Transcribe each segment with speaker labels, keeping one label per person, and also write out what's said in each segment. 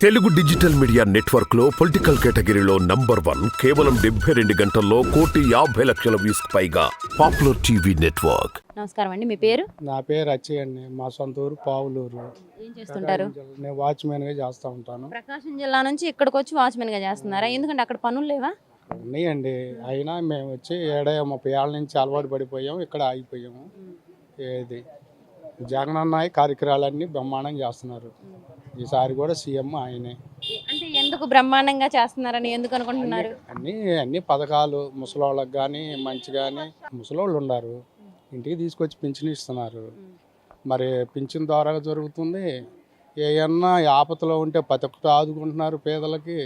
Speaker 1: Telugu digital media network లో political కేటగిరీలో number 1 కేవలం 72 గంటల్లో 1,50,00,000 వ్యూస్ పైగా పాపులర్ టీవీ నెట్వర్క్.
Speaker 2: నమస్కారం అండి, మీ పేరు?
Speaker 3: నా పేరు అచ్చయ్య అండి. మా సొంత ఊరు పావులూరు.
Speaker 2: ఏం చేస్తుంటారు?
Speaker 3: నేను వాచ్మెన్ గా చేస్తూ ఉంటాను.
Speaker 2: ప్రకాశం జిల్లా నుంచి ఇక్కడికి వచ్చి వాచ్మెన్ గా చేస్తున్నారా? ఎందుకంటే అక్కడ పనులు లేవా?
Speaker 3: ఉన్నాయండి, అయినా మేము వచ్చి 30 ఏళ్ళ నుంచి అలవాటు పడిపోయాము, ఇక్కడ ఆగిపోయాము. ఏది జగన్ అన్నయ్య కార్యక్రమాలన్నీ బ్రహ్మాండంగా చేస్తున్నారు. ఈసారి కూడా సీఎం ఆయనే.
Speaker 2: అంటే ఎందుకు బ్రహ్మాండంగా చేస్తున్నారని ఎందుకు అనుకుంటున్నారు?
Speaker 3: అన్ని పథకాలు ముసలోళ్ళకి కానీ మంచి కానీ, ముసలోళ్ళు ఉన్నారు ఇంటికి తీసుకొచ్చి పింఛన్ ఇస్తున్నారు. మరి పింఛన్ ద్వారా జరుగుతుంది. ఏమన్నా ఆపదలో ఉంటే ప్రతి ఒక్కటి ఆదుకుంటున్నారు. పేదలకి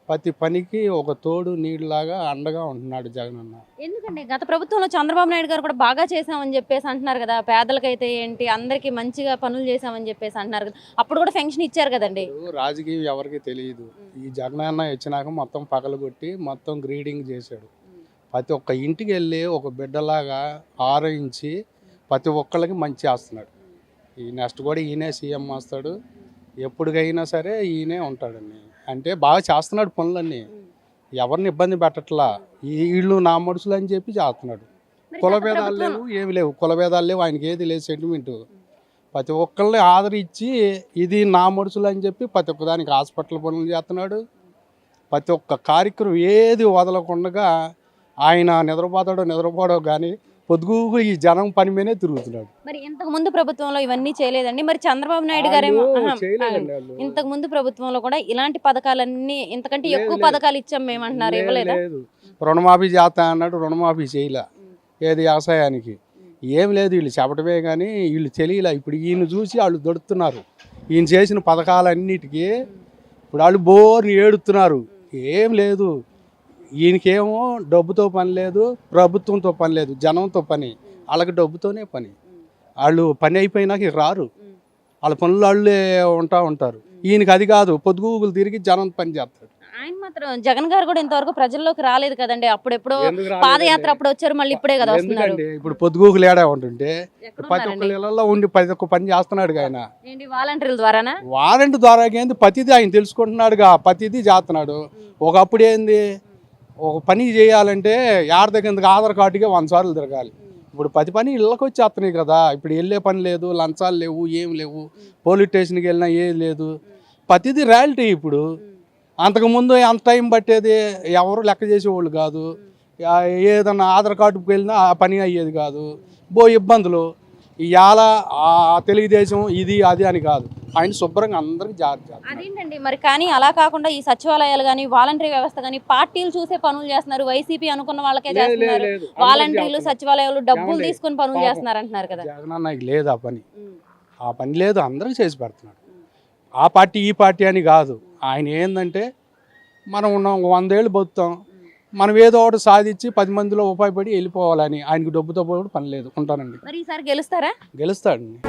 Speaker 3: ప్రతి పనికి ఒక తోడు నీళ్ళలాగా అండగా ఉంటున్నాడు జగన్ అన్న.
Speaker 2: ఎందుకండి గత ప్రభుత్వంలో చంద్రబాబు నాయుడు గారు కూడా బాగా చేశామని చెప్పేసి అంటున్నారు కదా, పేదలకైతే ఏంటి అందరికి మంచిగా పనులు చేశామని చెప్పేసి అంటున్నారు కదా, అప్పుడు కూడా పెన్షన్ ఇచ్చారు కదండి.
Speaker 3: రాజకీయం ఎవరికి తెలియదు. ఈ జగన్ అన్న వచ్చినాక మొత్తం పగలగొట్టి మొత్తం గ్రీడింగ్ చేశాడు. ప్రతి ఒక్క ఇంటికి వెళ్ళి ఒక బిడ్డలాగా ఆరయించి ప్రతి ఒక్కళ్ళకి మంచి చేస్తున్నాడు. ఈ నెక్స్ట్ కూడా ఈయనే సీఎం వస్తాడు. ఎప్పటికైనా సరే ఈయనే ఉంటాడండి. అంటే బాగా చేస్తున్నాడు పనులన్నీ, ఎవరిని ఇబ్బంది పెట్టట్లా. వీళ్ళు నా మనుషులు అని చెప్పి చేస్తున్నాడు. కులభేదాలు లేవు, ఏమి లేవు, కులభేదాలు లేవు, ఆయనకి ఏది లేదు సెంటిమెంటు. ప్రతి ఒక్కళ్ళని ఆదరించి ఇది నా మనుషులు అని చెప్పి ప్రతి ఒక్కదానికి హాస్పిటల్ పనులు చేస్తున్నాడు. ప్రతి ఒక్క కార్యక్రమం ఏది వదలకుండా ఆయన నిద్రపోడో కానీ పొద్దుగు ఈ జనం పని మీదే తిరుగుతున్నాడు.
Speaker 2: మరి ఇంతకు ముందు ప్రభుత్వంలో ఇవన్నీ చేయలేదండి. మరి చంద్రబాబు నాయుడు గారేమో ఇంతకు ముందు ప్రభుత్వంలో కూడా ఇలాంటి పథకాలన్నీ ఇంతకంటే ఎక్కువ పథకాలు ఇచ్చాం మేము అంటున్నారు, ఇవ్వలేదా?
Speaker 3: రుణమాఫీ చేస్తా అన్నాడు, రుణమాఫీ చేయలే. ఏది వ్యవసాయానికి ఏం లేదు. వీళ్ళు చెప్పడమే కానీ వీళ్ళు తెలియలే. ఇప్పుడు ఈయన చూసి వాళ్ళు దొడుతున్నారు. ఈయన చేసిన పథకాలన్నిటికీ ఇప్పుడు వాళ్ళు బోర్ని ఏడుతున్నారు. ఏం లేదు, ఈయనకేమో డబ్బుతో పని లేదు, ప్రభుత్వంతో పని లేదు, జనంతో పని. వాళ్ళకి డబ్బుతోనే పని. వాళ్ళు పని అయిపోయినాక రారు, వాళ్ళ పనులు వాళ్ళే ఉంటారు. ఈయనకి అది కాదు, పొద్దుగూగులు తిరిగి జనం పని చేస్తాడు.
Speaker 2: ఆయన మాత్రం జగన్ గారు కూడా ఇంతవరకు ప్రజల్లోకి రాలేదు కదండి. అప్పుడెప్పుడో పాదయాత్ర అప్పుడు వచ్చారు, మళ్ళీ ఇప్పుడే కదా వస్తున్నారు.
Speaker 3: ఇప్పుడు పొద్దుగూగులు ఏడా ఉంటుంటే ప్రతి ఒక్క ఇళ్లలో ఉండి ప్రతి ఒక్క పని చేస్తున్నాడు ఆయన.
Speaker 2: వాలంటీర్ల ద్వారానా?
Speaker 3: వాలంటీర్ ద్వారా ఏంది, ప్రతిదీ ఆయన తెలుసుకుంటున్నాడుగా, ప్రతిదీ చేస్తున్నాడు. ఒకప్పుడు ఏంది, ఒక పని చేయాలంటే యాడ దగ్గర ఆధార్ కార్డుగా 100 సార్లు తిరగాలి. ఇప్పుడు 10 పని ఇళ్ళకి వచ్చేస్తున్నాయి కదా. ఇప్పుడు వెళ్ళే పని లేదు, లంచాలు లేవు, ఏం లేవు, పోలీస్ స్టేషన్కి వెళ్ళినా ఏది లేదు, ప్రతిదీ రియాలిటీ. ఇప్పుడు అంతకుముందు అంత టైం పట్టేది, ఎవరు లెక్క చేసేవాళ్ళు కాదు. ఏదన్నా ఆధార్ కార్డుకి వెళ్ళినా ఆ పని అయ్యేది కాదు. ఇబ్బందులు. ఇవాళ తెలుగుదేశం ఇది అది అని కాదు, ఆయన శుభ్రంగా అందరికి జాగ్రత్త.
Speaker 2: అదేంటండి మరి, కానీ అలా కాకుండా ఈ సచివాలయాలు కానీ వాలంటరీ వ్యవస్థ కానీ పార్టీలు చూసే పనులు చేస్తున్నారు. వైసీపీ అనుకున్న వాళ్ళకే చేస్తున్నారు. వాలంటీర్లు సచివాలయాలు డబ్బులు తీసుకుని పనులు చేస్తున్నారు అంటున్నారు కదా.
Speaker 3: జగన్ అన్నకి లేదు ఆ పని లేదు, అందరికి చేసి పెడుతున్నాడు. ఆ పార్టీ ఈ పార్టీ అని కాదు. ఆయన ఏంటంటే మనం ఉన్నాం 100 ఏళ్ళు బతుకుతాం, మనం ఏదో ఒకటి సాధించి 10 మందిలో ఉపయోగపడి వెళ్ళిపోవాలని. ఆయనకి డబ్బుతో పని లేదు. ఉంటానండి.
Speaker 2: మరి ఈసారి గెలుస్తారా?
Speaker 3: గెలుస్తాడండి.